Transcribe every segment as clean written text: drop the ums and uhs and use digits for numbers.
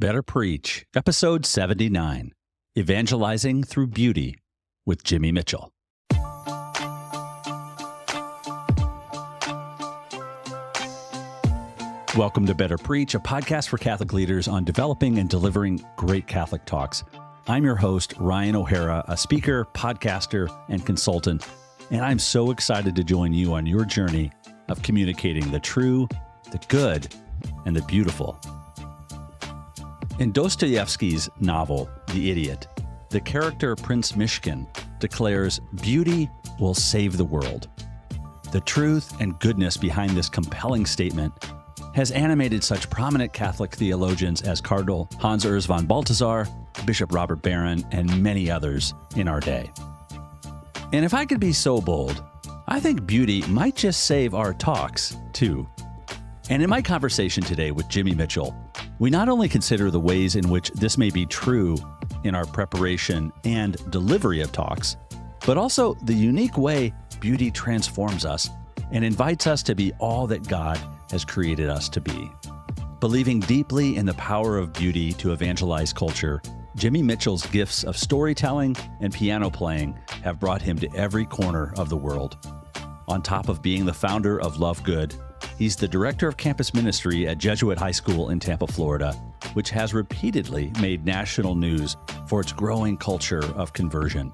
Better Preach, Episode 79, Evangelizing Through Beauty with Jimmy Mitchell. Welcome to Better Preach, a podcast for Catholic leaders on developing and delivering great Catholic talks. I'm your host, Ryan O'Hara, a speaker, podcaster, and consultant, and I'm so excited to join you on your journey of communicating the true, the good, and the beautiful. In Dostoevsky's novel, The Idiot, the character Prince Myshkin declares, "Beauty will save the world." The truth and goodness behind this compelling statement has animated such prominent Catholic theologians as Cardinal Hans von Balthasar, Bishop Robert Barron, and many others in our day. And if I could be so bold, I think beauty might just save our talks, too. And in my conversation today with Jimmy Mitchell, we not only consider the ways in which this may be true in our preparation and delivery of talks, but also the unique way beauty transforms us and invites us to be all that God has created us to be. Believing deeply in the power of beauty to evangelize culture, Jimmy Mitchell's gifts of storytelling and piano playing have brought him to every corner of the world. On top of being the founder of Love Good, he's the director of campus ministry at Jesuit High School in Tampa, Florida, which has repeatedly made national news for its growing culture of conversion.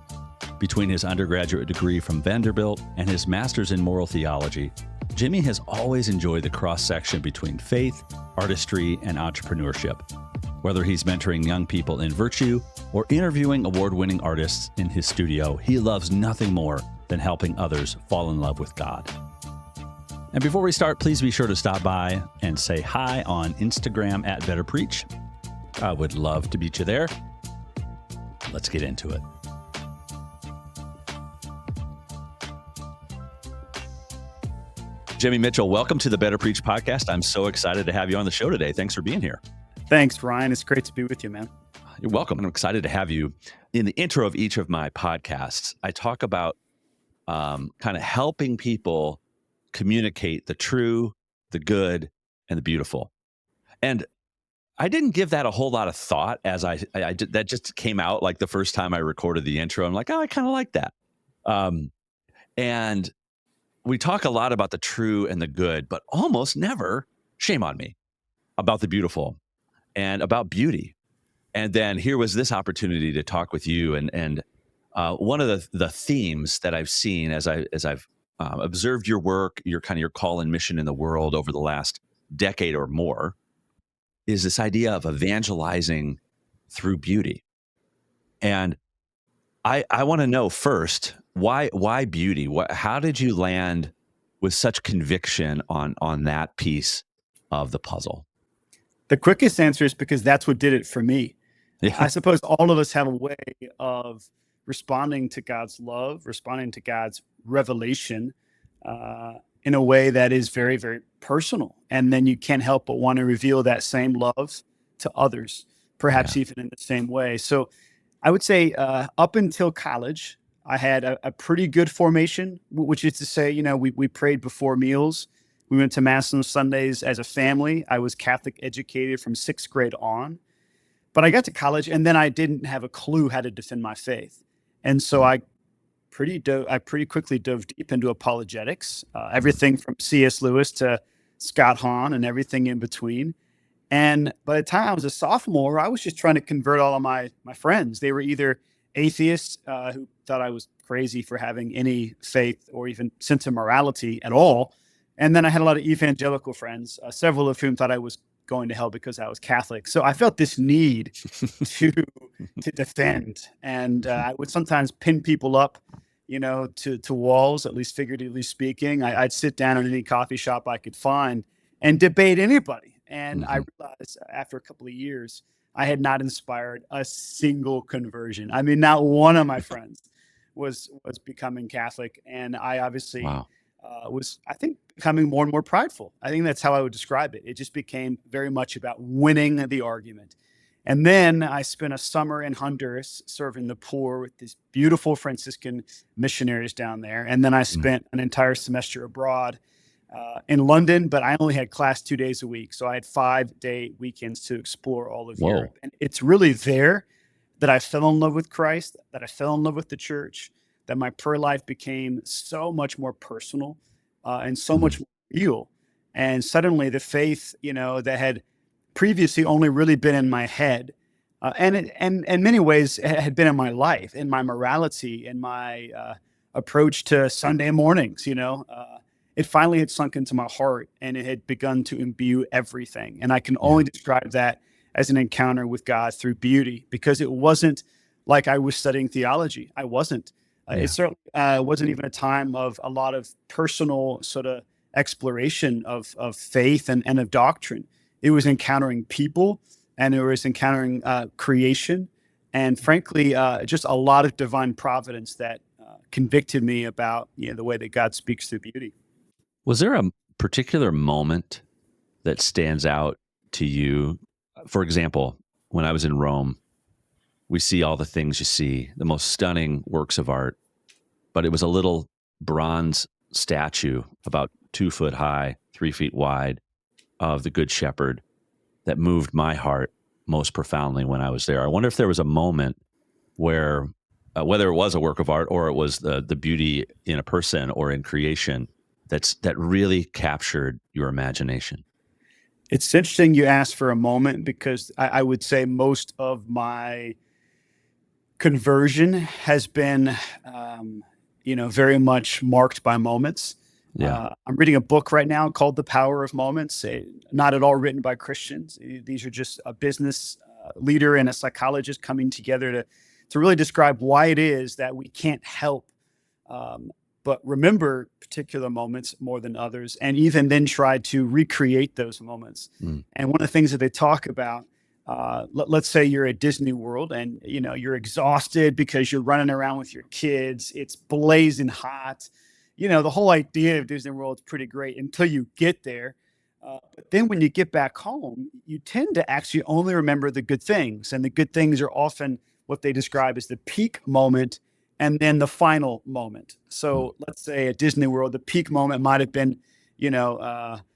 Between his undergraduate degree from Vanderbilt and his master's in moral theology, Jimmy has always enjoyed the cross-section between faith, artistry, and entrepreneurship. Whether he's mentoring young people in virtue or interviewing award-winning artists in his studio, he loves nothing more than helping others fall in love with God. And before we start, please be sure to stop by and say hi on Instagram at Better Preach. I would love to meet you there. Let's get into it. Jimmy Mitchell, welcome to the Better Preach podcast. I'm so excited to have you on the show today. Thanks for being here. Thanks, Ryan. It's great to be with you, man. You're welcome. I'm excited to have you. In the intro of each of my podcasts, I talk about kind of helping people communicate the true, the good, and the beautiful. And I didn't give that a whole lot of thought as I did, that just came out like the first time I recorded the intro. I'm like, oh, I kind of like that. And we talk a lot about the true and the good, but almost never, shame on me, about the beautiful and about beauty. And then here was this opportunity to talk with you. And one of the themes that I've seen as I've observed your work, your call and mission in the world over the last decade or more, is this idea of evangelizing through beauty. And I want to know first, why beauty? How did you land with such conviction on that piece of the puzzle? The quickest answer is because that's what did it for me. Yeah. I suppose all of us have a way of responding to God's love, responding to God's revelation in a way that is very, very personal. And then you can't help but want to reveal that same love to others, perhaps even in the same way. So I would say up until college, I had a pretty good formation, which is to say, we prayed before meals. We went to Mass on Sundays as a family. I was Catholic educated from 6th grade on. But I got to college, and then I didn't have a clue how to defend my faith. And so I pretty quickly dove deep into apologetics, everything from C.S. Lewis to Scott Hahn and everything in between. And by the time I was a sophomore, I was just trying to convert all of my friends. They were either atheists who thought I was crazy for having any faith or even sense of morality at all. And then I had a lot of evangelical friends, several of whom thought I was going to hell because I was Catholic. So I felt this need to defend. And I would sometimes pin people up, to walls, at least figuratively speaking. I'd sit down in any coffee shop I could find and debate anybody. And I realized after a couple of years, I had not inspired a single conversion. I mean, not one of my friends was becoming Catholic. And I obviously was, I think, becoming more and more prideful. I think that's how I would describe it. It just became very much about winning the argument. And then I spent a summer in Honduras serving the poor with these beautiful Franciscan missionaries down there. And then I spent an entire semester abroad in London, but I only had class 2 days a week. So I had 5-day weekends to explore all of Whoa. Europe. And it's really there that I fell in love with Christ, that I fell in love with the church, that my prayer life became so much more personal and so much more real. And suddenly the faith, that had previously only really been in my head, and in many ways had been in my life, in my morality, in my approach to Sunday mornings, it finally had sunk into my heart and it had begun to imbue everything. And I can only describe that as an encounter with God through beauty, because it wasn't like I was studying theology. I wasn't. It certainly wasn't even a time of a lot of personal sort of exploration of faith and of doctrine. It was encountering people, and it was encountering creation, and frankly, just a lot of divine providence that convicted me about the way that God speaks through beauty. Was there a particular moment that stands out to you? For example, when I was in Rome, we see all the things you see, the most stunning works of art, but it was a little bronze statue about 2 foot high, 3 feet wide of the Good Shepherd that moved my heart most profoundly when I was there. I wonder if there was a moment where, whether it was a work of art or it was the beauty in a person or in creation, that really captured your imagination. It's interesting you asked for a moment, because I would say most of my conversion has been, very much marked by moments. Yeah. I'm reading a book right now called The Power of Moments, not at all written by Christians. These are just a business leader and a psychologist coming together to really describe why it is that we can't help but remember particular moments more than others, and even then try to recreate those moments. And one of the things that they talk about, let's say you're at Disney World and you're exhausted because you're running around with your kids. It's blazing hot. The whole idea of Disney World is pretty great until you get there. But then when you get back home, you tend to actually only remember the good things. And the good things are often what they describe as the peak moment and then the final moment. So let's say at Disney World, the peak moment might have been,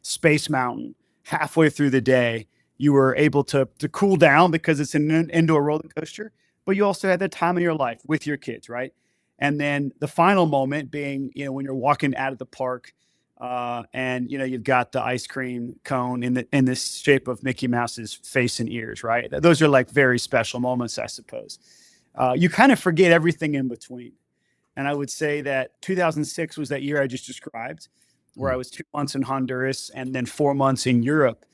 Space Mountain. Halfway through the day, you were able to cool down because it's an indoor roller coaster, but you also had that time in your life with your kids, right? And then the final moment being, when you're walking out of the park, and you've got the ice cream cone in the shape of Mickey Mouse's face and ears, right? Those are like very special moments, I suppose. You kind of forget everything in between. And I would say that 2006 was that year I just described, where I was 2 months in Honduras and then 4 months in Europe.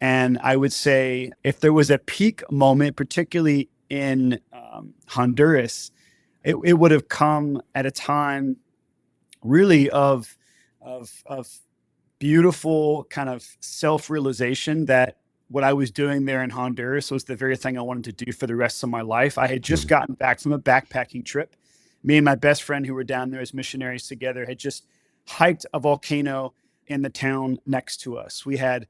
And I would say if there was a peak moment, particularly in Honduras, it would have come at a time really of beautiful kind of self-realization that what I was doing there in Honduras was the very thing I wanted to do for the rest of my life. I had just gotten back from a backpacking trip. Me and my best friend, who were down there as missionaries together, had just hiked a volcano in the town next to us. We had,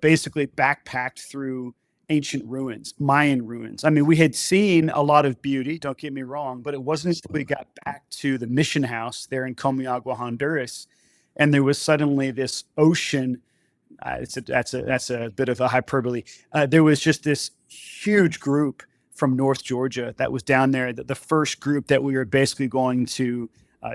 basically backpacked through ancient ruins, Mayan ruins. I mean, we had seen a lot of beauty, don't get me wrong, but it wasn't until we got back to the mission house there in Comayagua, Honduras, and there was suddenly this ocean. That's a bit of a hyperbole. There was just this huge group from North Georgia that was down there. The first group that we were basically going to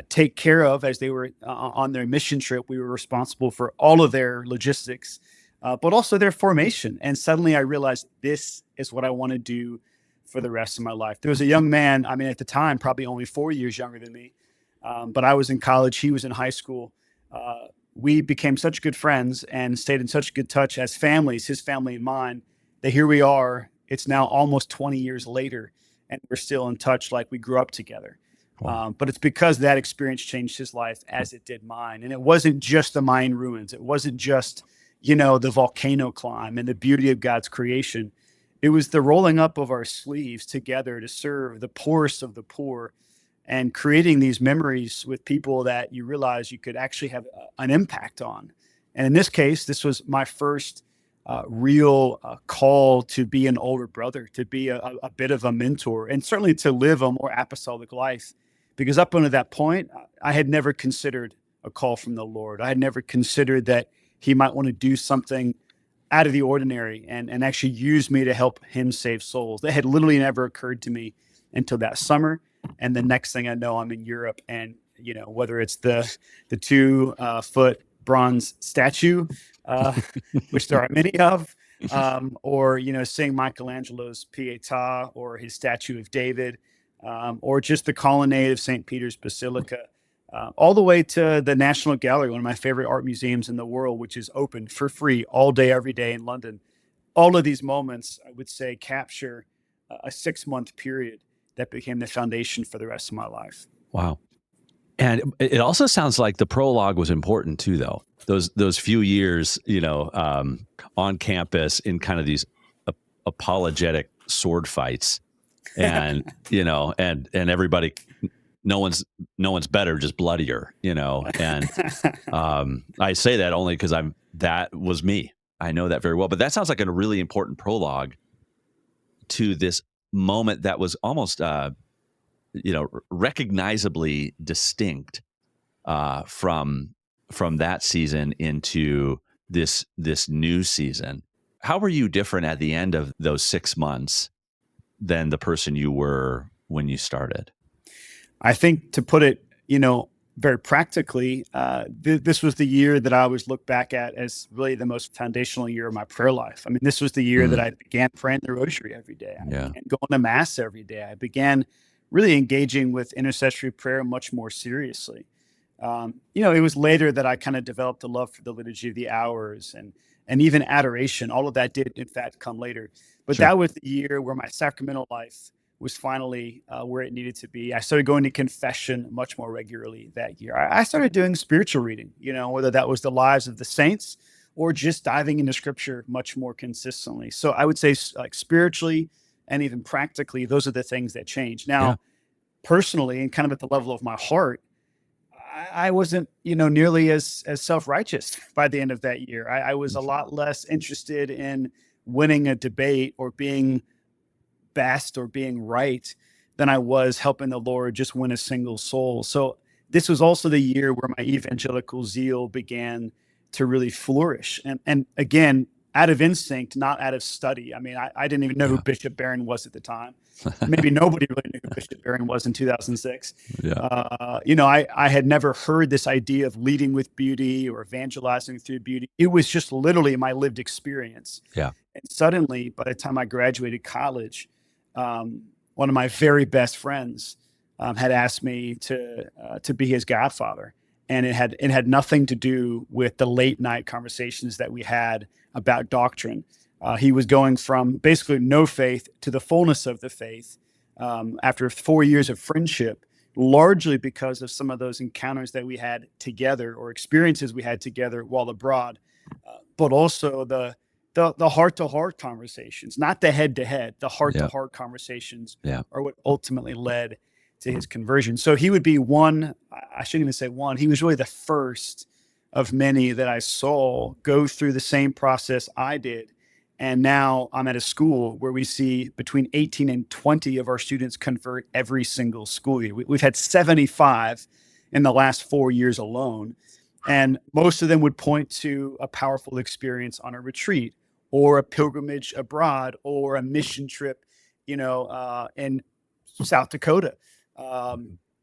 take care of as they were on their mission trip. We were responsible for all of their logistics, but also their formation. And suddenly I realized this is what I want to do for the rest of my life. There was a young man, at the time, probably only 4 years younger than me, but I was in college. He was in high school. We became such good friends and stayed in such good touch as families, his family and mine, that here we are. It's now almost 20 years later, and we're still in touch like we grew up together. Wow. But it's because that experience changed his life as it did mine. And it wasn't just the Mayan ruins. It wasn't just, the volcano climb and the beauty of God's creation. It was the rolling up of our sleeves together to serve the poorest of the poor and creating these memories with people that you realize you could actually have an impact on. And in this case, this was my first real call to be an older brother, to be a bit of a mentor, and certainly to live a more apostolic life. Because up until that point, I had never considered a call from the Lord. I had never considered that he might want to do something out of the ordinary and actually use me to help him save souls. That had literally never occurred to me until that summer. And the next thing I know, I'm in Europe, and whether it's the 2-foot bronze statue, which there are many of, or seeing Michelangelo's Pietà or his statue of David, or just the colonnade of St. Peter's Basilica, all the way to the National Gallery, one of my favorite art museums in the world, which is open for free all day, every day in London. All of these moments, I would say, capture a 6-month period that became the foundation for the rest of my life. Wow. And it also sounds like the prologue was important too, though. Those few years, on campus in kind of these apologetic sword fights, and and everybody, no one's better, just bloodier, And I say that only because that was me. I know that very well. But that sounds like a really important prologue to this moment that was almost recognizably distinct from that season into this new season. How were you different at the end of those 6 months than the person you were when you started? I think, to put it, very practically, this was the year that I always look back at as really the most foundational year of my prayer life. I mean, this was the year that I began praying the rosary every day. I began going to mass every day. I began really engaging with intercessory prayer much more seriously. It was later that I kind of developed a love for the Liturgy of the Hours and even adoration. All of that did, in fact, come later. But That was the year where my sacramental life was finally where it needed to be. I started going to confession much more regularly that year. I started doing spiritual reading, whether that was the lives of the saints or just diving into scripture much more consistently. So I would say, like, spiritually and even practically, those are the things that changed. Now, personally, and kind of at the level of my heart, I wasn't, nearly as self-righteous by the end of that year. I was a lot less interested in winning a debate or being best or being right than I was helping the Lord just win a single soul. So this was also the year where my evangelical zeal began to really flourish. And again, out of instinct, not out of study. I mean, I didn't even know who Bishop Barron was at the time. Maybe nobody really knew who Bishop Barron was in 2006. I had never heard this idea of leading with beauty or evangelizing through beauty. It was just literally my lived experience. Yeah. And suddenly, by the time I graduated college, one of my very best friends had asked me to be his godfather. And it had nothing to do with the late night conversations that we had about doctrine. He was going from basically no faith to the fullness of the faith after 4 years of friendship, largely because of some of those encounters that we had together or experiences we had together while abroad, but also the heart-to-heart conversations, not the head-to-head, the heart-to-heart conversations are what ultimately led to his conversion. So he would be one, I shouldn't even say one, he was really the first of many that I saw go through the same process I did. And now I'm at a school where we see between 18 and 20 of our students convert every single school year. We've had 75 in the last 4 years alone. And most of them would point to a powerful experience on a retreat or a pilgrimage abroad or a mission trip, in South Dakota.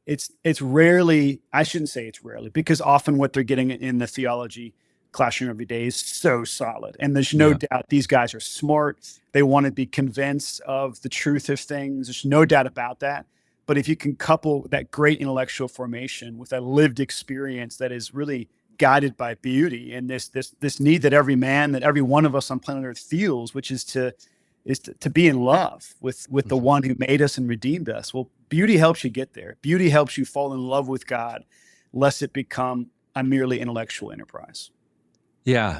It's rarely, I shouldn't say it's rarely, because often what they're getting in the theology classroom every day is so solid. And there's no doubt these guys are smart. They want to be convinced of the truth of things. There's no doubt about that. But if you can couple that great intellectual formation with a lived experience that is really guided by beauty and this need that every man, that every one of us on planet Earth feels, which is to be in love with the one who made us and redeemed us. Well, beauty helps you get there. Beauty helps you fall in love with God, lest it become a merely intellectual enterprise. Yeah.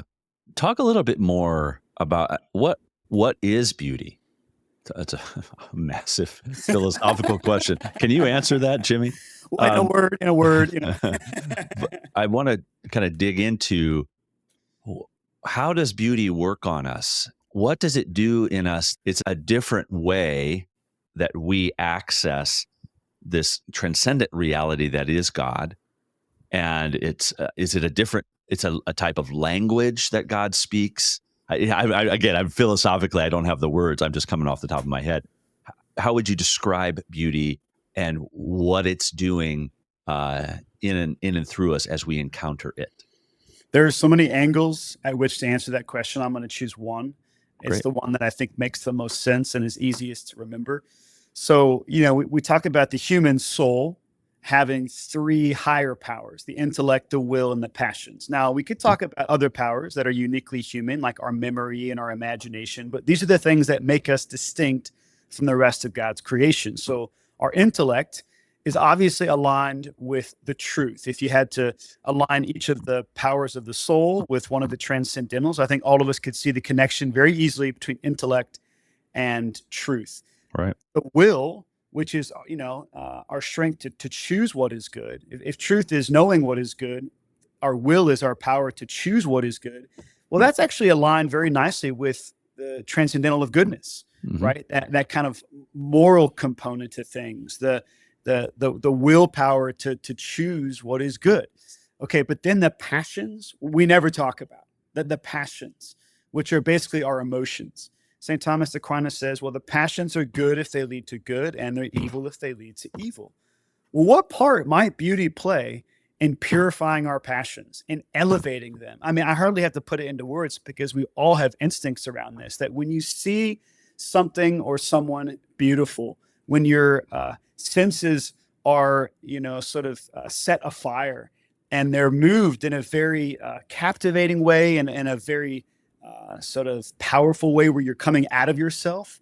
Talk a little bit more about what is beauty? That's a massive philosophical question. Can you answer that, Jimmy? In a word. But I want to kind of dig into, how does beauty work on us? What does it do in us? It's a different way that we access this transcendent reality that is God. And is it a different, it's a type of language that God speaks? Again, I'm philosophically, I don't have the words. I'm just coming off the top of my head. How would you describe beauty and what it's doing in and through us as we encounter it? There are so many angles at which to answer that question. I'm going to choose one. It's Great. the one that I think makes the most sense and is easiest to remember. So, we talk about the human soul having three higher powers: the intellect, the will, and the passions. Now, we could talk about other powers that are uniquely human, like our memory and our imagination, but these are the things that make us distinct from the rest of God's creation. So, our intellect is obviously aligned with the truth. If you had to align each of the powers of the soul with one of the transcendentals, I think all of us could see the connection very easily between intellect and truth. Right. The will, which is our strength to choose what is good. If truth is knowing what is good, our will is our power to choose what is good. Well, that's actually aligned very nicely with the transcendental of goodness, right? That kind of moral component to things, the willpower to choose what is good. Okay, but then the passions we never talk about. The passions, which are basically our emotions. St. Thomas Aquinas says, well, the passions are good if they lead to good, and they're evil if they lead to evil. Well, what part might beauty play in purifying our passions, in elevating them? I mean, I hardly have to put it into words because we all have instincts around this, that when you see something or someone beautiful, when your senses are, sort of set afire and they're moved in a very captivating way and in a very sort of powerful way where you're coming out of yourself,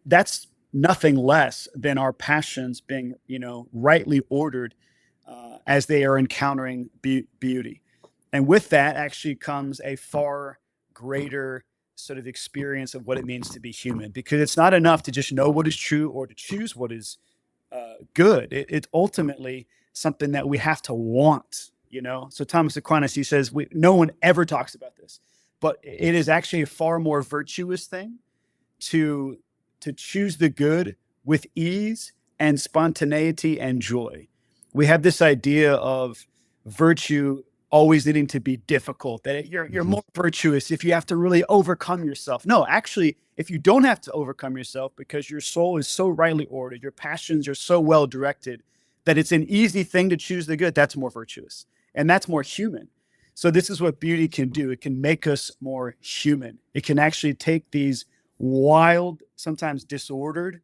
that's nothing less than our passions being, rightly ordered as they are encountering beauty. And with that actually comes a far greater sort of experience of what it means to be human, because it's not enough to just know what is true or to choose what is good. It's ultimately something that we have to want, So Thomas Aquinas, he says, no one ever talks about this, but it is actually a far more virtuous thing to choose the good with ease and spontaneity and joy. We have this idea of virtue always needing to be difficult, that you're more virtuous if you have to really overcome yourself. No, actually, if you don't have to overcome yourself because your soul is so rightly ordered, your passions are so well directed, that it's an easy thing to choose the good, that's more virtuous. And that's more human. So this is what beauty can do. It can make us more human. It can actually take these wild, sometimes disordered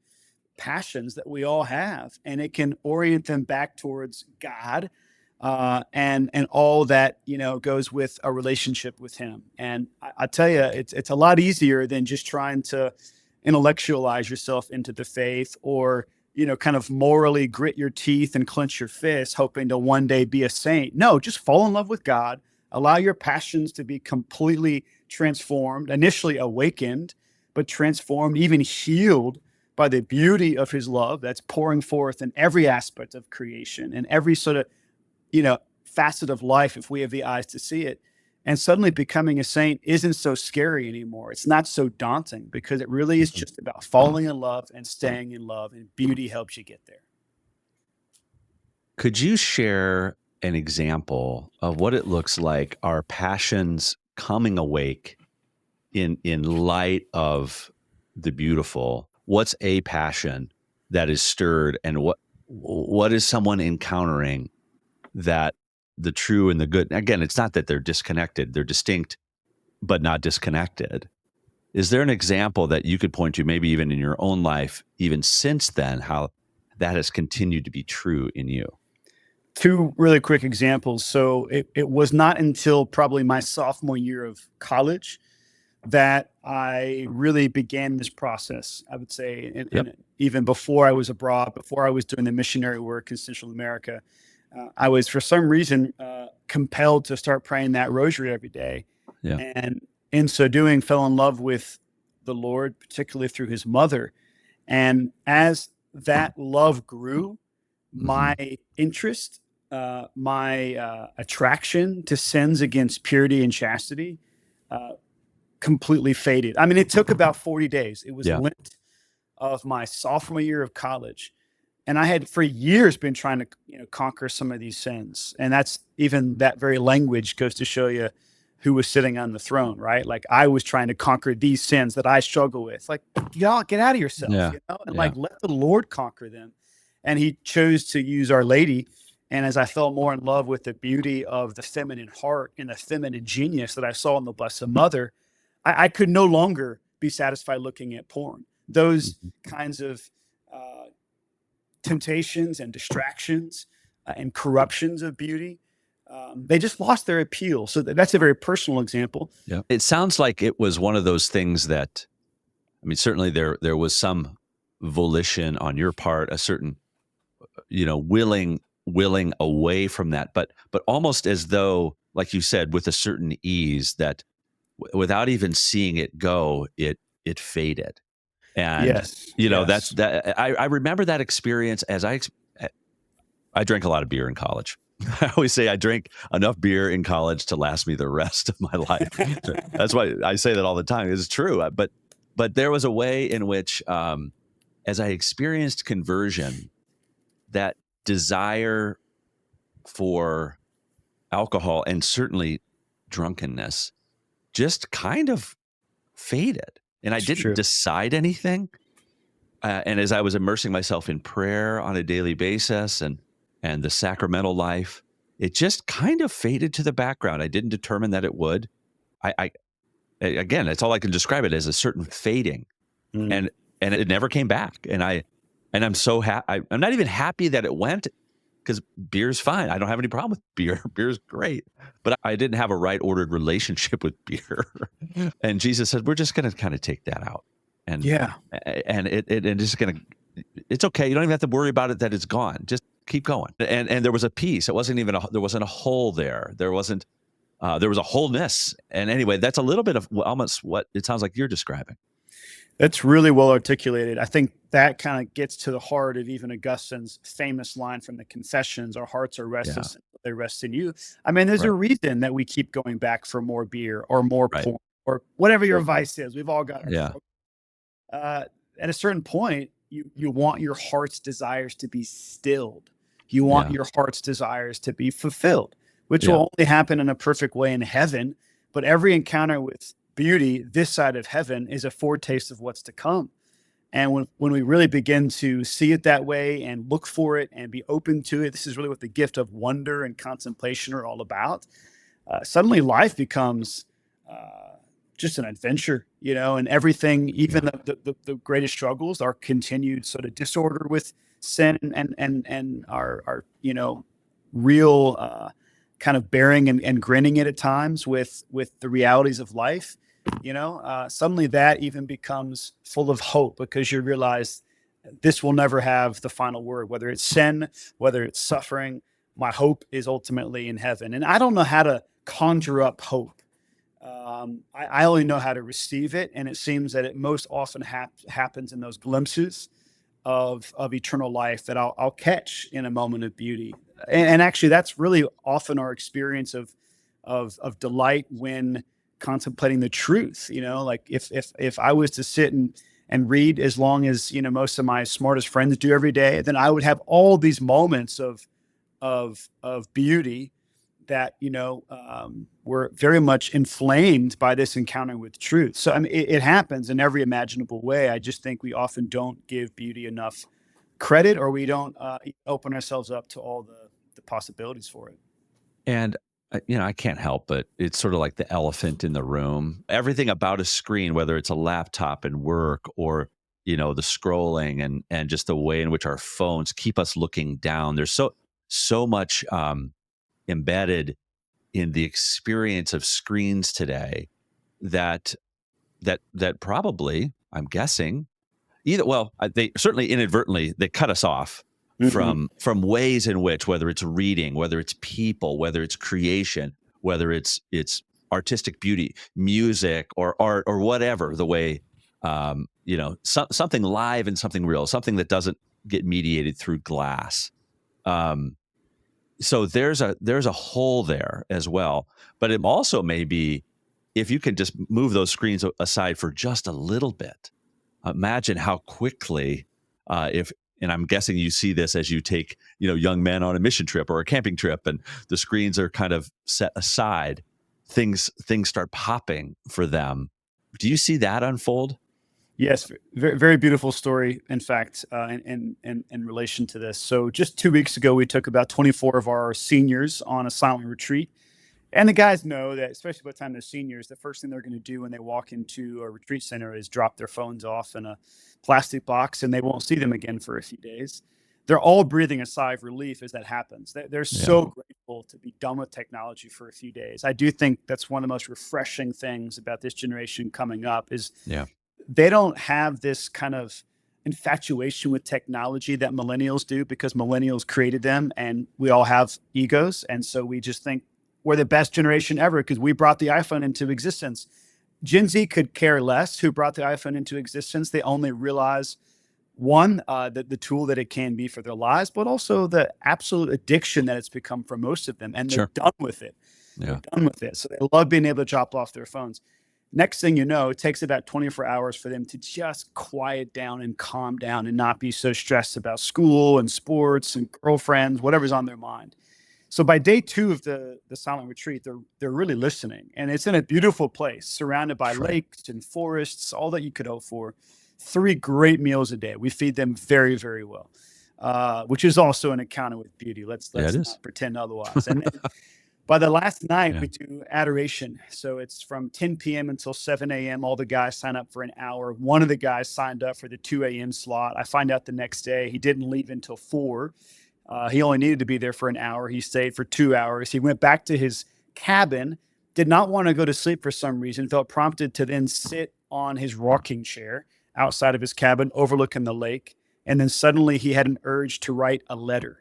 passions that we all have, and it can orient them back towards God, and all that goes with a relationship with Him. And I tell you, it's a lot easier than just trying to intellectualize yourself into the faith, or kind of morally grit your teeth and clench your fists, hoping to one day be a saint. No, just fall in love with God. Allow your passions to be completely transformed, initially awakened, but transformed, even healed by the beauty of His love that's pouring forth in every aspect of creation and every sort of, facet of life, if we have the eyes to see it. And suddenly becoming a saint isn't so scary anymore. It's not so daunting, because it really is just about falling in love and staying in love, and beauty helps you get there. Could you share an example of what it looks like, our passions coming awake in light of the beautiful? What's a passion that is stirred, and what is someone encountering that the true and the good? Again, it's not that they're disconnected, they're distinct, but not disconnected. Is there an example that you could point to, maybe even in your own life, even since then, how that has continued to be true in you? Two really quick examples. So it was not until probably my sophomore year of college that I really began this process, I would say, and even before I was abroad, before I was doing the missionary work in Central America, I was, for some reason, compelled to start praying that rosary every day. Yeah. And in so doing, fell in love with the Lord, particularly through His mother. And as that love grew, my interest, my attraction to sins against purity and chastity completely faded. I mean, it took about 40 days. It was Lent of my sophomore year of college And I had for years been trying to, conquer some of these sins. And that's even that very language goes to show you who was sitting on the throne, right? Like I was trying to conquer these sins that I struggle with. Like, y'all get out of yourself, Yeah. and Yeah. like let the Lord conquer them. And he chose to use Our Lady. And as I fell more in love with the beauty of the feminine heart and the feminine genius that I saw in the Blessed Mother, I could no longer be satisfied looking at porn. Those kinds of temptations and distractions and corruptions of beauty, they just lost their appeal. So that's a very personal example. Yeah. It sounds like it was one of those things that, I mean, certainly there was some volition on your part, a certain, willing away from that, but almost as though, like you said, with a certain ease that without even seeing it go, it faded. And Yes. that's that. I remember that experience as I drank a lot of beer in college. I always say I drank enough beer in college to last me the rest of my life. That's why I say that all the time. It's true. But there was a way in which, as I experienced conversion, that desire for alcohol and certainly drunkenness just kind of faded. And I didn't decide anything. And as I was immersing myself in prayer on a daily basis and the sacramental life, it just kind of faded to the background. I didn't determine that it would. Again, that's all I can describe it as, a certain fading. And it never came back. And I'm so happy. I'm not even happy that it went, because beer's fine. I don't have any problem with beer. Beer's great. But I didn't have a right ordered relationship with beer. And Jesus said, we're just going to kind of take that out. And it's just going to, it's okay. You don't even have to worry about it that it's gone. Just keep going. And there was a peace. It wasn't even there wasn't a hole there. There was a wholeness. And anyway, that's a little bit of almost what it sounds like you're describing. That's really well articulated. I think that kind of gets to the heart of even Augustine's famous line from the Confessions: our hearts are restless, they rest in you. I mean, there's a reason that we keep going back for more beer or more porn or whatever your vice is. We've all got our at a certain point, you want your heart's desires to be stilled. You want your heart's desires to be fulfilled, which will only happen in a perfect way in heaven. But every encounter with beauty this side of heaven is a foretaste of what's to come. And when we really begin to see it that way and look for it and be open to it, this is really what the gift of wonder and contemplation are all about. Suddenly life becomes just an adventure, and everything, even the greatest struggles, our continued sort of disorder with sin and our real kind of bearing and grinning it at times with the realities of life. Suddenly that even becomes full of hope, because you realize this will never have the final word, whether it's sin, whether it's suffering. My hope is ultimately in heaven. And I don't know how to conjure up hope. I only know how to receive it. And it seems that it most often happens in those glimpses of eternal life that I'll catch in a moment of beauty. And actually, that's really often our experience of delight when contemplating the truth. Like if I was to sit and read as long as most of my smartest friends do every day, then I would have all these moments of beauty that were very much inflamed by this encounter with truth. So I mean, it happens in every imaginable way. I just think we often don't give beauty enough credit, or we don't open ourselves up to all the possibilities for it. And I can't help but it's sort of like the elephant in the room. Everything about a screen, whether it's a laptop and work, or the scrolling and just the way in which our phones keep us looking down. There's so much embedded in the experience of screens today that probably, I'm guessing, they certainly inadvertently they cut us off from ways in which, whether it's reading, whether it's people, whether it's creation, whether it's artistic beauty, music, or art, or whatever, the way something live and something real, something that doesn't get mediated through glass. So there's a hole there as well. But it also may be, if you can just move those screens aside for just a little bit, imagine how quickly, if and I'm guessing you see this as you take, young men on a mission trip or a camping trip, and the screens are kind of set aside. Things start popping for them. Do you see that unfold? Yes, very, very beautiful story. In fact, in relation to this, so just 2 weeks ago, we took about 24 of our seniors on a silent retreat. And the guys know that, especially by the time they're seniors, the first thing they're going to do when they walk into a retreat center is drop their phones off in a plastic box, and they won't see them again for a few days. They're all breathing a sigh of relief as that happens. They're so grateful to be done with technology for a few days. I do think that's one of the most refreshing things about this generation coming up is they don't have this kind of infatuation with technology that millennials do, because millennials created them, and we all have egos. And so we just think we're the best generation ever because we brought the iPhone into existence. Gen Z could care less who brought the iPhone into existence. They only realize, one, the tool that it can be for their lives, but also the absolute addiction that it's become for most of them. And they're done with it. They're done with it. So they love being able to drop off their phones. Next thing you know, it takes about 24 hours for them to just quiet down and calm down and not be so stressed about school and sports and girlfriends, whatever's on their mind. So by day 2 of the silent retreat, they're really listening, and it's in a beautiful place, surrounded by lakes and forests, all that you could hope for. 3 great meals a day. We feed them very, very well, which is also an encounter with beauty. Let's not pretend otherwise. And by the last night, we do adoration. So it's from 10 p.m. until 7 a.m. All the guys sign up for an hour. One of the guys signed up for the 2 a.m. slot. I find out the next day he didn't leave until 4. He only needed to be there for an hour. He stayed for 2 hours. He went back to his cabin, did not want to go to sleep for some reason, felt prompted to then sit on his rocking chair outside of his cabin, overlooking the lake. And then suddenly he had an urge to write a letter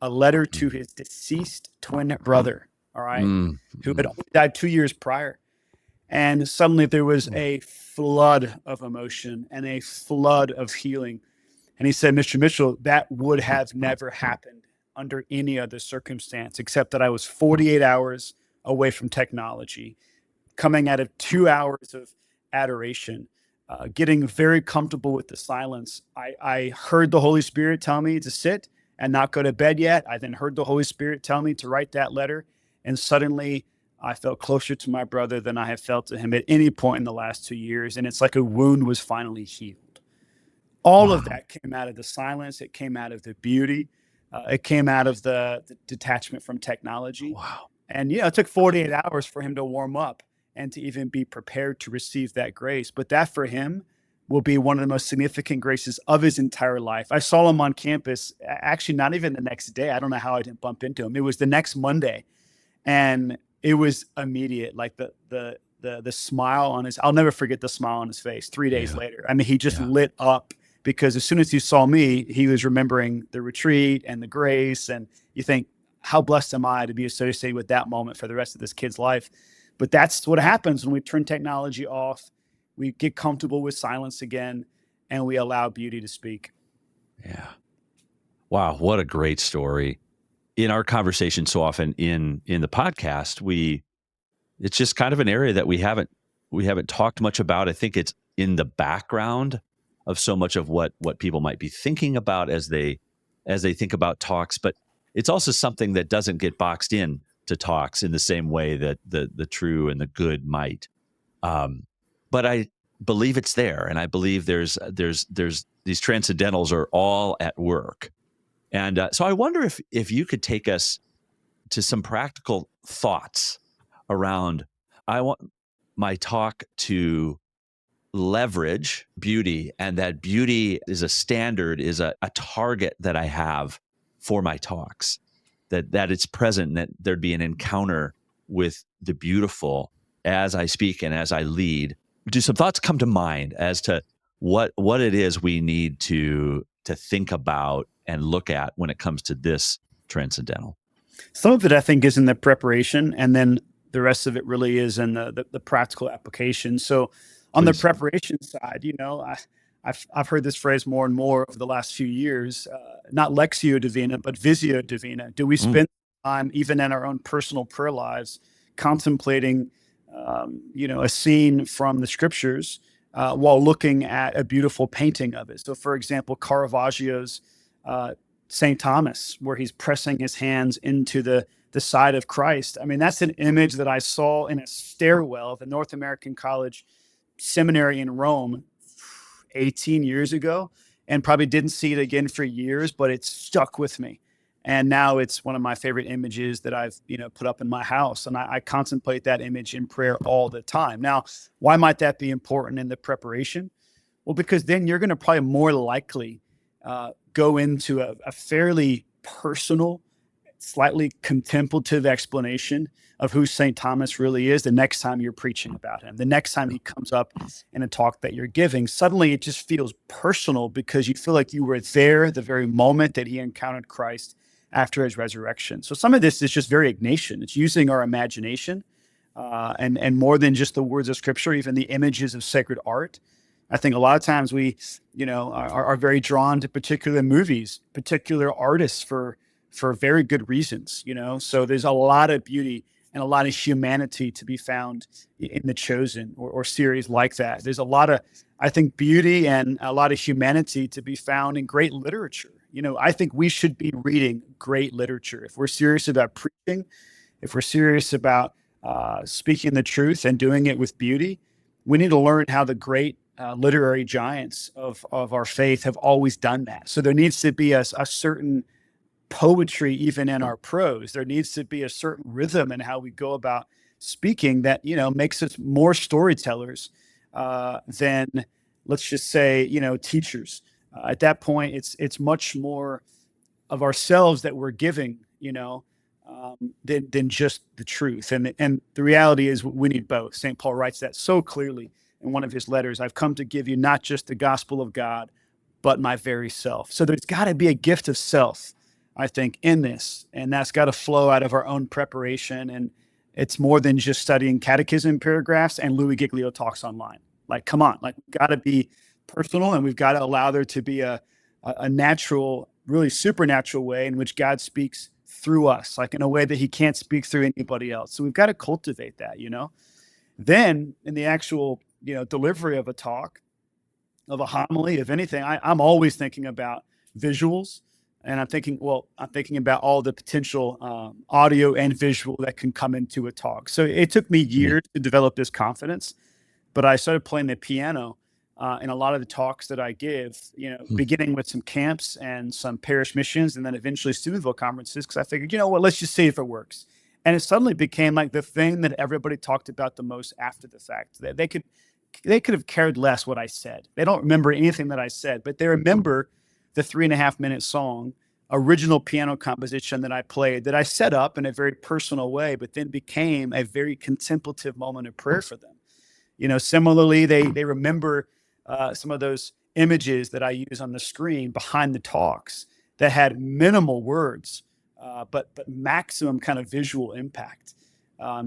to his deceased twin brother, all right, who had only died 2 years prior. And suddenly there was a flood of emotion and a flood of healing. And he said, Mr. Mitchell, that would have never happened under any other circumstance, except that I was 48 hours away from technology, coming out of 2 hours of adoration, getting very comfortable with the silence. I heard the Holy Spirit tell me to sit and not go to bed yet. I then heard the Holy Spirit tell me to write that letter. And suddenly I felt closer to my brother than I have felt to him at any point in the last 2 years. And it's like a wound was finally healed. All of that came out of the silence. It came out of the beauty. It came out of the detachment from technology. Wow. And, it took 48 hours for him to warm up and to even be prepared to receive that grace. But that for him will be one of the most significant graces of his entire life. I saw him on campus, actually not even the next day. I don't know how I didn't bump into him. It was the next Monday. And it was immediate, like the smile on his, I'll never forget the smile on his face 3 days later. I mean, he just lit up. Because as soon as he saw me, he was remembering the retreat and the grace. And you think, how blessed am I to be associated with that moment for the rest of this kid's life? But that's what happens when we turn technology off. We get comfortable with silence again, and we allow beauty to speak. Yeah. Wow, what a great story. In our conversation so often in the podcast, it's just kind of an area that we haven't talked much about. I think it's in the background of so much of what people might be thinking about as they think about talks, but it's also something that doesn't get boxed in to talks in the same way that the true and the good might. But I believe it's there, and I believe there's these transcendentals are all at work, and so I wonder if you could take us to some practical thoughts around. I want my talk to leverage beauty, and that beauty is a standard, is a target that I have for my talks, that it's present, and that there'd be an encounter with the beautiful as I speak and as I lead. Do some thoughts come to mind as to what it is we need to think about and look at when it comes to this transcendental? Some of it, I think, is in the preparation, and then the rest of it really is in the practical application. So on the preparation side, I've heard this phrase more and more over the last few years, not Lectio Divina, but Visio Divina. Do we spend time, even in our own personal prayer lives, contemplating, a scene from the scriptures while looking at a beautiful painting of it. So, for example, Caravaggio's St. Thomas, where he's pressing his hands into the side of Christ. I mean, that's an image that I saw in a stairwell of the North American College Seminary in Rome 18 years ago, and probably didn't see it again for years, but it stuck with me. And now it's one of my favorite images that I've, put up in my house. And I contemplate that image in prayer all the time. Now, why might that be important in the preparation? Well, because then you're going to probably more likely go into a fairly personal, slightly contemplative explanation of who St. Thomas really is the next time you're preaching about him. The next time he comes up in a talk that you're giving, suddenly it just feels personal because you feel like you were there the very moment that he encountered Christ after his resurrection. So some of this is just very Ignatian. It's using our imagination and more than just the words of Scripture, even the images of sacred art. I think a lot of times we, are very drawn to particular movies, particular artists for very good reasons, So there's a lot of beauty and a lot of humanity to be found in The Chosen or series like that. There's a lot of, I think, beauty and a lot of humanity to be found in great literature. I think we should be reading great literature. If we're serious about preaching, if we're serious about speaking the truth and doing it with beauty, we need to learn how the great literary giants of our faith have always done that. So there needs to be a certain poetry even in our prose. There needs to be a certain rhythm in how we go about speaking that, makes us more storytellers than, let's just say, teachers. At that point, it's much more of ourselves that we're giving, than just the truth. And the reality is we need both. St. Paul writes that so clearly in one of his letters. I've come to give you not just the gospel of God, but my very self. So there's got to be a gift of self, I think, in this, and that's got to flow out of our own preparation. And it's more than just studying catechism paragraphs and Louis Giglio talks online. Like, come on, like, we've got to be personal, and we've got to allow there to be a natural, really supernatural way in which God speaks through us, like in a way that he can't speak through anybody else. So we've got to cultivate that, Then in the actual, delivery of a talk, of a homily, of anything, I'm always thinking about visuals. And I'm thinking about all the potential audio and visual that can come into a talk. So it took me years to develop this confidence, but I started playing the piano in a lot of the talks that I give, beginning with some camps and some parish missions, and then eventually Steubenville conferences, because I figured, let's just see if it works. And it suddenly became like the thing that everybody talked about the most after the fact. They could have cared less what I said. They don't remember anything that I said, but they remember the 3.5-minute song, original piano composition that I played, that I set up in a very personal way, but then became a very contemplative moment of prayer for them. Similarly, they remember some of those images that I use on the screen behind the talks that had minimal words, but maximum kind of visual impact.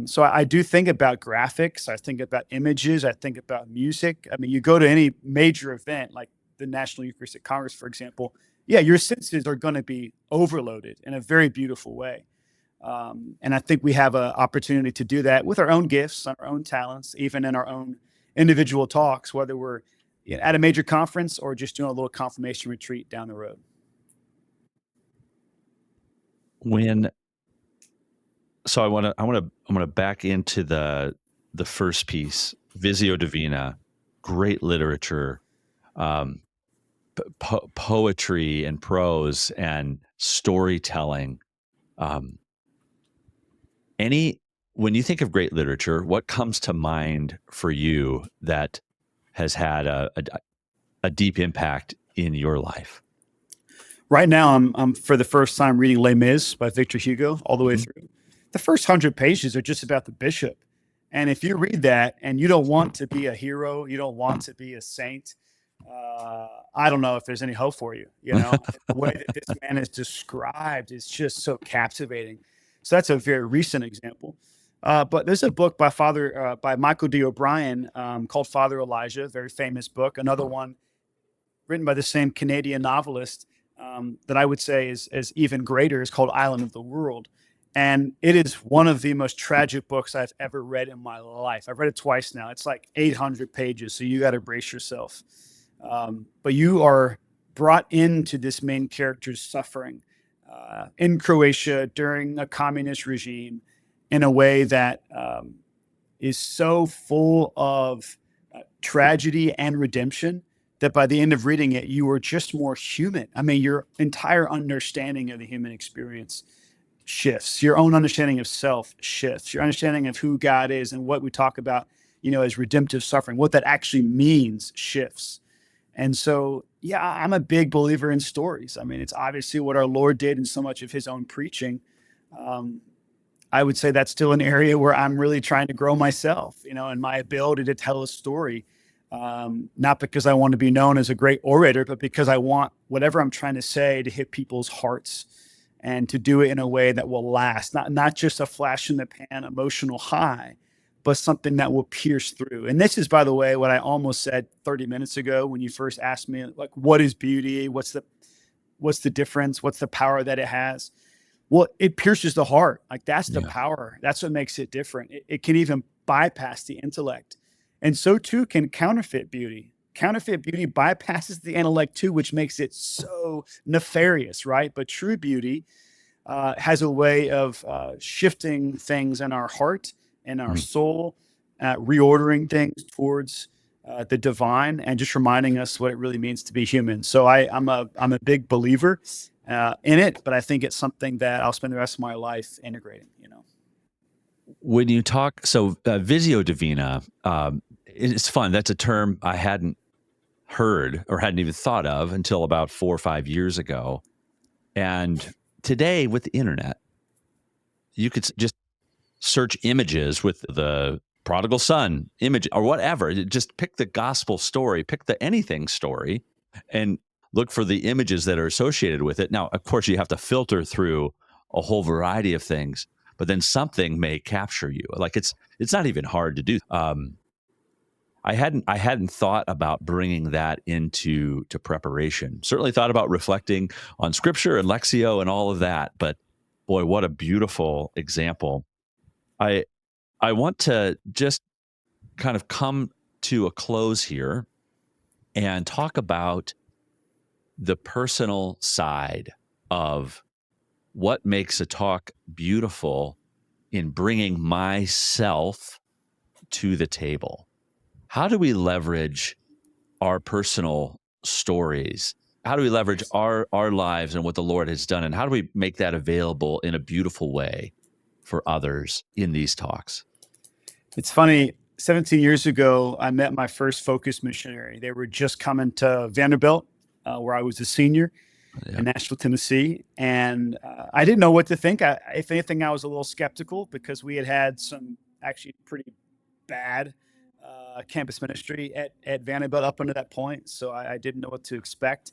So I do think about graphics. I think about images. I think about music. I mean, you go to any major event like the National Eucharistic Congress, for example, your senses are going to be overloaded in a very beautiful way. And I think we have an opportunity to do that with our own gifts, our own talents, even in our own individual talks, whether we're at a major conference or just doing a little confirmation retreat down the road. So I want to back into the first piece, Visio Divina, great literature, poetry and prose and storytelling. When you think of great literature, what comes to mind for you that has had a deep impact in your life? Right now, I'm for the first time reading Les Mis by Victor Hugo all the way through. The first 100 pages are just about the bishop. And if you read that and you don't want to be a hero, you don't want to be a saint, I don't know if there's any hope for you. The way that this man is described is just so captivating. So that's a very recent example. But there's a book by Michael D. O'Brien called Father Elijah, very famous book. Another one written by the same Canadian novelist that I would say is even greater is called Island of the World. And it is one of the most tragic books I've ever read in my life. I've read it twice now. It's like 800 pages, so you got to brace yourself. But you are brought into this main character's suffering in Croatia during a communist regime in a way that is so full of tragedy and redemption that by the end of reading it, you are just more human. I mean, your entire understanding of the human experience shifts. Your own understanding of self shifts. Your understanding of who God is and what we talk about, as redemptive suffering, what that actually means shifts. And so, yeah, I'm a big believer in stories. I mean, it's obviously what our Lord did in so much of his own preaching. I would say that's still an area where I'm really trying to grow myself, and my ability to tell a story. Not because I want to be known as a great orator, but because I want whatever I'm trying to say to hit people's hearts and to do it in a way that will last, not just a flash in the pan emotional high, but something that will pierce through. And this is, by the way, what I almost said 30 minutes ago when you first asked me, like, what is beauty? What's the difference? What's the power that it has? Well, it pierces the heart. Like, that's the power. That's what makes it different. It can even bypass the intellect. And so too can counterfeit beauty. Counterfeit beauty bypasses the intellect too, which makes it so nefarious, right? But true beauty has a way of shifting things in our heart and our soul, reordering things towards the divine, and just reminding us what it really means to be human. So I'm a big believer in it, but I think it's something that I'll spend the rest of my life integrating. When you talk, so Visio Divina, it's fun. That's a term I hadn't heard or hadn't even thought of until about 4 or 5 years ago. And today with the internet, you could just search images with the prodigal son image or whatever. Just pick the gospel story, pick the anything story, and look for the images that are associated with it. Now, of course, you have to filter through a whole variety of things, but then something may capture you. Like it's not even hard to do. I hadn't thought about bringing that into preparation. Certainly thought about reflecting on scripture and Lexio and all of that. But boy, what a beautiful example. I want to just kind of come to a close here and talk about the personal side of what makes a talk beautiful in bringing myself to the table. How do we leverage our personal stories? How do we leverage our lives and what the Lord has done? And how do we make that available in a beautiful way for others in these talks? It's funny. 17 years ago, I met my first Focus missionary. They were just coming to Vanderbilt, where I was a senior in Nashville, Tennessee. And I didn't know what to think. If anything, I was a little skeptical because we had some actually pretty bad campus ministry at Vanderbilt up until that point. So I didn't know what to expect.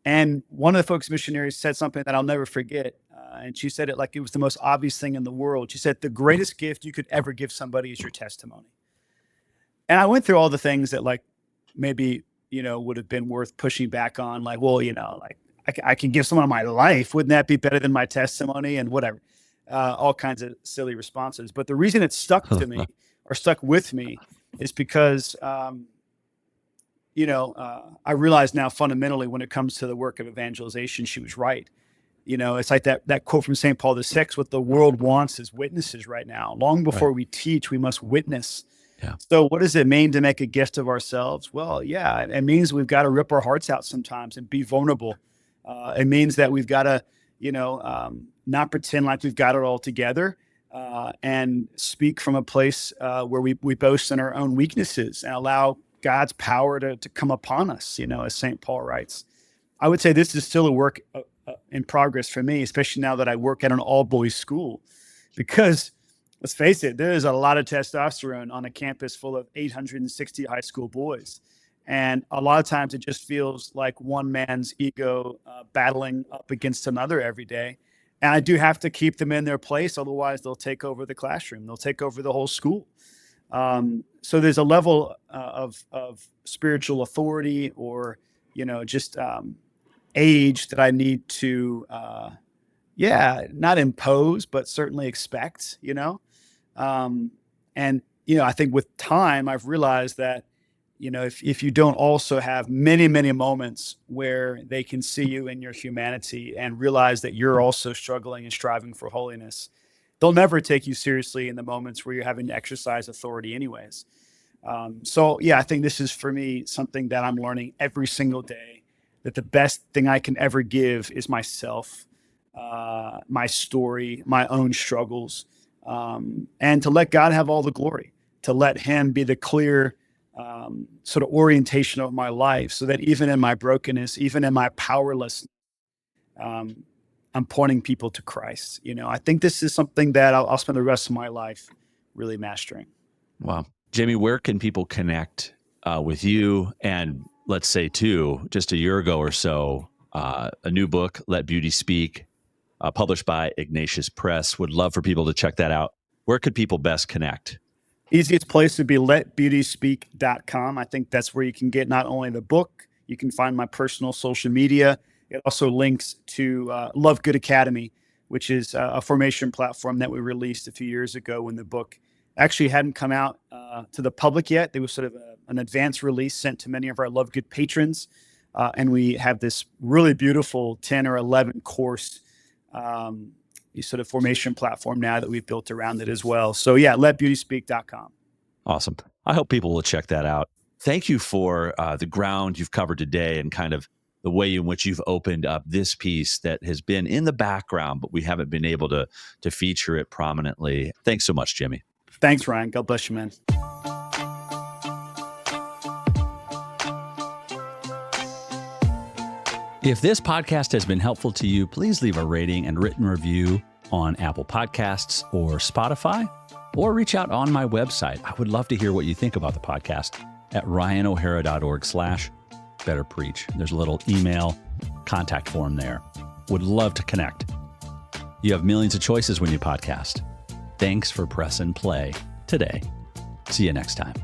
And one of the Focus missionaries said something that I'll never forget. And she said it like it was the most obvious thing in the world. She said, the greatest gift you could ever give somebody is your testimony. And I went through all the things that like maybe, would have been worth pushing back on. Like, well, like I can give someone my life. Wouldn't that be better than my testimony? And whatever, all kinds of silly responses. But the reason it stuck to me or stuck with me is because, I realize now fundamentally when it comes to the work of evangelization, she was right. It's like that quote from St. Paul VI, what the world wants is witnesses right now. Long before we teach, we must witness. Yeah. So what does it mean to make a gift of ourselves? Well, yeah, it means we've got to rip our hearts out sometimes and be vulnerable. It means that we've got to, not pretend like we've got it all together and speak from a place where we boast in our own weaknesses and allow God's power to come upon us, as St. Paul writes. I would say this is still a work in progress for me, especially now that I work at an all-boys school, because let's face it, there is a lot of testosterone on a campus full of 860 high school boys. And a lot of times it just feels like one man's ego battling up against another every day. And I do have to keep them in their place. Otherwise, they'll take over the classroom. They'll take over the whole school. So there's a level of spiritual authority or, just age that I need to not impose, but certainly expect, and, I think with time, I've realized that, if you don't also have many, many moments where they can see you in your humanity and realize that you're also struggling and striving for holiness, they'll never take you seriously in the moments where you're having to exercise authority anyways. So yeah, I think this is for me something that I'm learning every single day, that the best thing I can ever give is myself, my story, my own struggles, and to let God have all the glory, to let him be the clear sort of orientation of my life, so that even in my brokenness, even in my powerlessness, I'm pointing people to Christ. I think this is something that I'll spend the rest of my life really mastering. Wow. Jamie, where can people connect with you? And let's say too, just a year ago or so, a new book, Let Beauty Speak, published by Ignatius Press. Would love for people to check that out. Where could people best connect? Easiest place would be letbeautyspeak.com. I think that's where you can get not only the book, you can find my personal social media. It also links to Love Good Academy, which is a formation platform that we released a few years ago when the book actually hadn't come out to the public yet. There was sort of an advanced release sent to many of our Love Good patrons. And we have this really beautiful 10 or 11 course sort of formation platform now that we've built around it as well. So yeah, letbeautyspeak.com. Awesome. I hope people will check that out. Thank you for the ground you've covered today and kind of the way in which you've opened up this piece that has been in the background, but we haven't been able to feature it prominently. Thanks so much, Jimmy. Thanks, Ryan. God bless you, man. If this podcast has been helpful to you, please leave a rating and written review on Apple Podcasts or Spotify, or reach out on my website. I would love to hear what you think about the podcast at ryanohera.org/betterpreach. There's a little email contact form there. Would love to connect. You have millions of choices when you podcast. Thanks for pressing play today. See you next time.